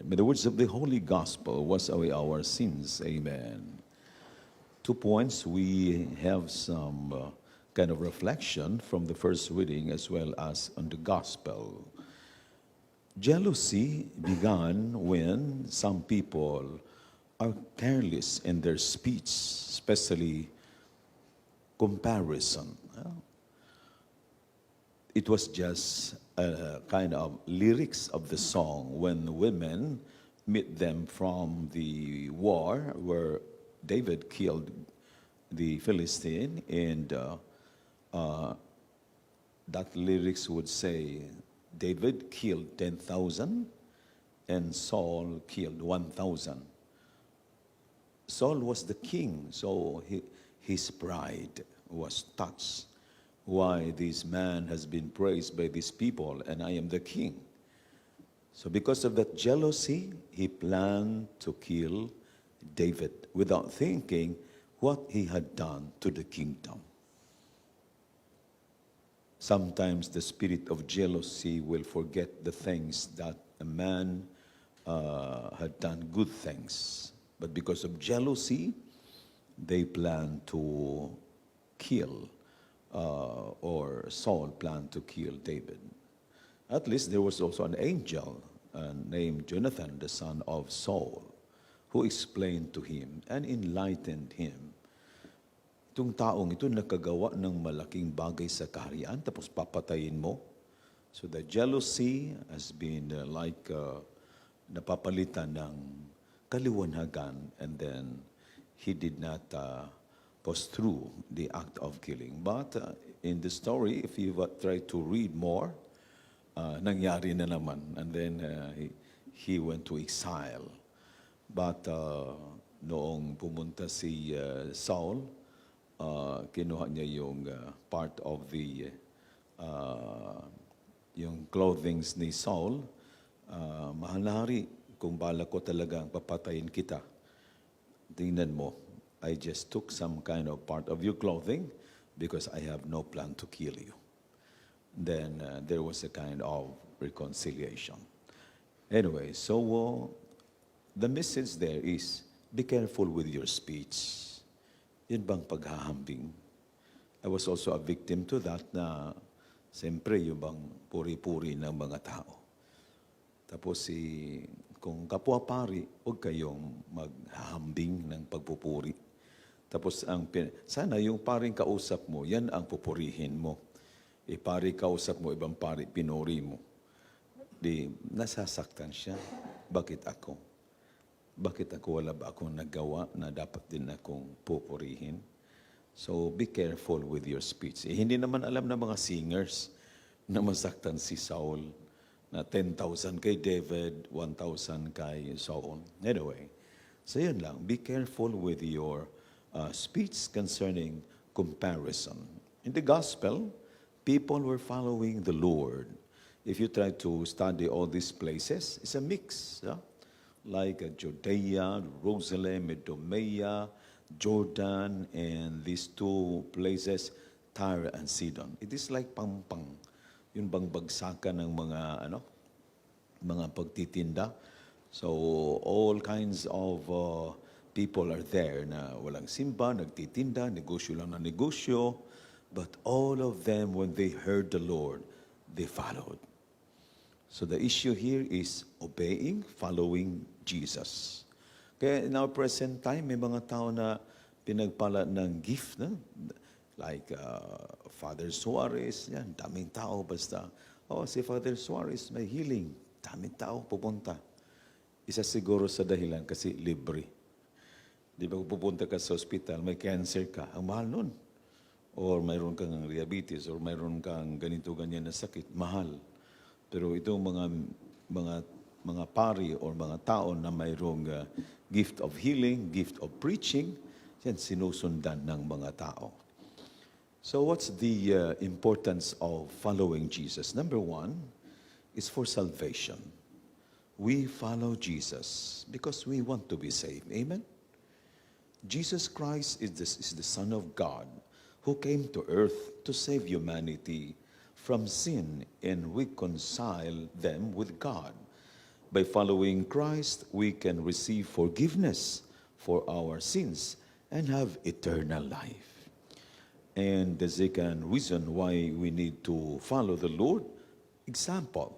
May the words of the Holy Gospel wash away our sins. Amen. 2 points. We have some kind of reflection from the first reading as well as on the Gospel. Jealousy began when some people are careless in their speech, especially comparison. It was just a kind of lyrics of the song when women meet them from the war where David killed the Philistine, and that lyrics would say, David killed 10,000 and Saul killed 1,000. Saul was the king, so his pride was touched. Why this man has been praised by these people and I am the king. So because of that jealousy, he planned to kill David without thinking what he had done to the kingdom. Sometimes the spirit of jealousy will forget the things that a man had done good things. But because of jealousy, they plan to kill, or Saul planned to kill David. At least there was also an angel named Jonathan, the son of Saul, who explained to him and enlightened him. Itong taong ito nakagawa ng malaking bagay sa kaharian, tapos papatayin mo. So the jealousy has been napapalitan ng kaliwanagan, and then he did not pass through the act of killing. But in the story, if you try to read more, nangyari na naman. And then he went to exile. But noong pumunta si Saul, kinuha niya yung part of the yung clothings ni Saul. Mahal na hari, kung bala ko talagang papatayin kita, tingnan mo, I just took some kind of part of your clothing because I have no plan to kill you. Then there was a kind of reconciliation. Anyway, so the message there is, be careful with your speech. Yun bang paghahambing? I was also a victim to that na siyempre yung bang puri-puri ng mga tao. Tapos kung kapwa-pari, huwag kayong maghahambing ng pagpupuri. Tapos sana yung paring kausap mo, yan ang pupurihin mo. Pari kausap mo, ibang pari, pinuri mo. Di, nasasaktan siya. Bakit ako? Bakit ako wala ba akong nagawa na dapat din akong pupurihin? So be careful with your speech. Hindi naman alam ng mga singers na masaktan si Saul, na 10,000 kay David, 1,000 kay Saul. Anyway, so yun lang. Be careful with your speech concerning comparison. In the gospel, people were following the Lord. If you try to study all these places, it's a mix. Like Judea, Jerusalem, Idumea, Jordan, and these two places, Tyre and Sidon. It is like Pampanga. Yun bang bagsakan ng mga pagtitinda. So all kinds of people are there na walang simba, nagtitinda, negosyo lang na negosyo. But all of them, when they heard the Lord, they followed. So the issue here is obeying, following Jesus. Kaya in our present time, may mga tao na pinagpala ng gift, na? Like Father Suarez, yan, daming tao basta. Si Father Suarez may healing, daming tao pupunta. Isa siguro sa dahilan kasi libre. Di ba pupunta ka sa hospital, may cancer ka, ang mahal nun. Or mayroon kang diabetes, or mayroon kang ganito-ganyan na sakit, mahal. Pero itong mga pari or mga tao na mayroong gift of healing, gift of preaching, yan sinusundan ng mga tao. So what's the importance of following Jesus? Number one is for salvation. We follow Jesus because we want to be saved. Amen? Jesus Christ is the Son of God who came to earth to save humanity from sin and reconcile them with God. By following Christ, we can receive forgiveness for our sins and have eternal life. And the second reason why we need to follow the Lord, example.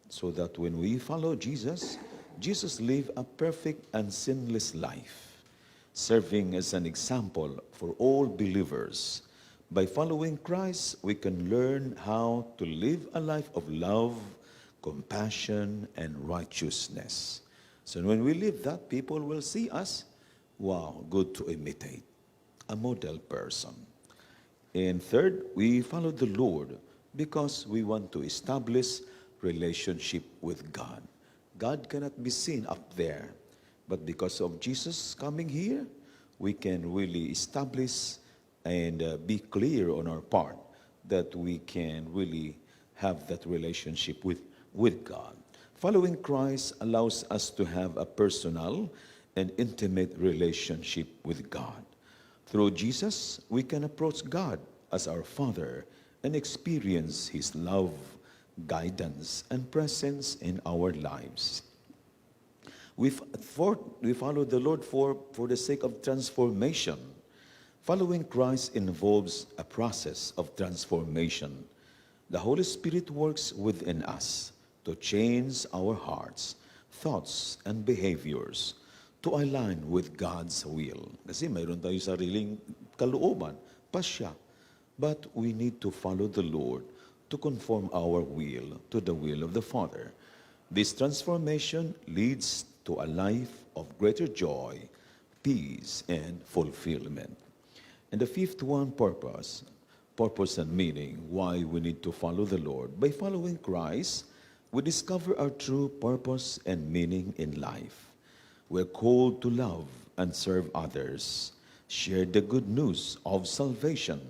So that when we follow Jesus, Jesus lived a perfect and sinless life, serving as an example for all believers. By following Christ, we can learn how to live a life of love, compassion, and righteousness. So when we live that, people will see us, wow, good to imitate, a model person. And third, we follow the Lord because we want to establish relationship with God. God cannot be seen up there, but because of Jesus coming here, we can really establish and be clear on our part that we can really have that relationship with God. Following Christ allows us to have a personal and intimate relationship with God. Through Jesus, we can approach God as our Father and experience His love, guidance, and presence in our lives. We follow the Lord for the sake of transformation. Following Christ involves a process of transformation. The Holy Spirit works within us to change our hearts, thoughts, and behaviors to align with God's will. Kasi mayroon tayo sariling kalooban, pasya. But we need to follow the Lord to conform our will to the will of the Father. This transformation leads to a life of greater joy, peace, and fulfillment. And the fifth one, purpose and meaning, why we need to follow the Lord. By following Christ, we discover our true purpose and meaning in life. We're called to love and serve others, share the good news of salvation,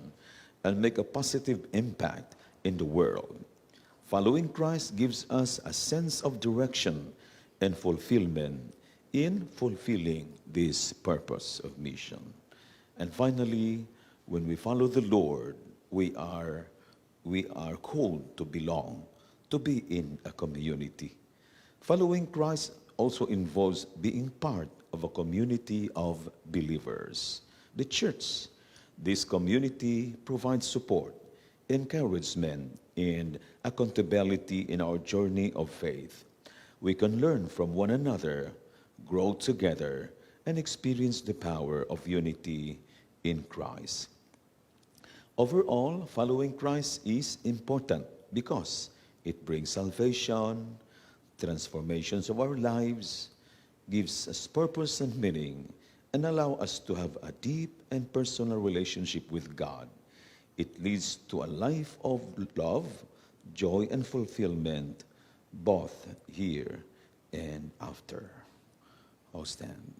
and make a positive impact in the world. Following Christ gives us a sense of direction and fulfillment in fulfilling this purpose of mission. And finally, when we follow the Lord, we are called to belong, to be in a community. Following Christ also involves being part of a community of believers, the church. This community provides support, encouragement, and accountability in our journey of faith. We can learn from one another, grow together, and experience the power of unity in Christ. Overall, following Christ is important because it brings salvation, transformations of our lives, gives us purpose and meaning, and allow us to have a deep and personal relationship with God. It leads to a life of love, joy, and fulfillment, both here and after. I'll stand.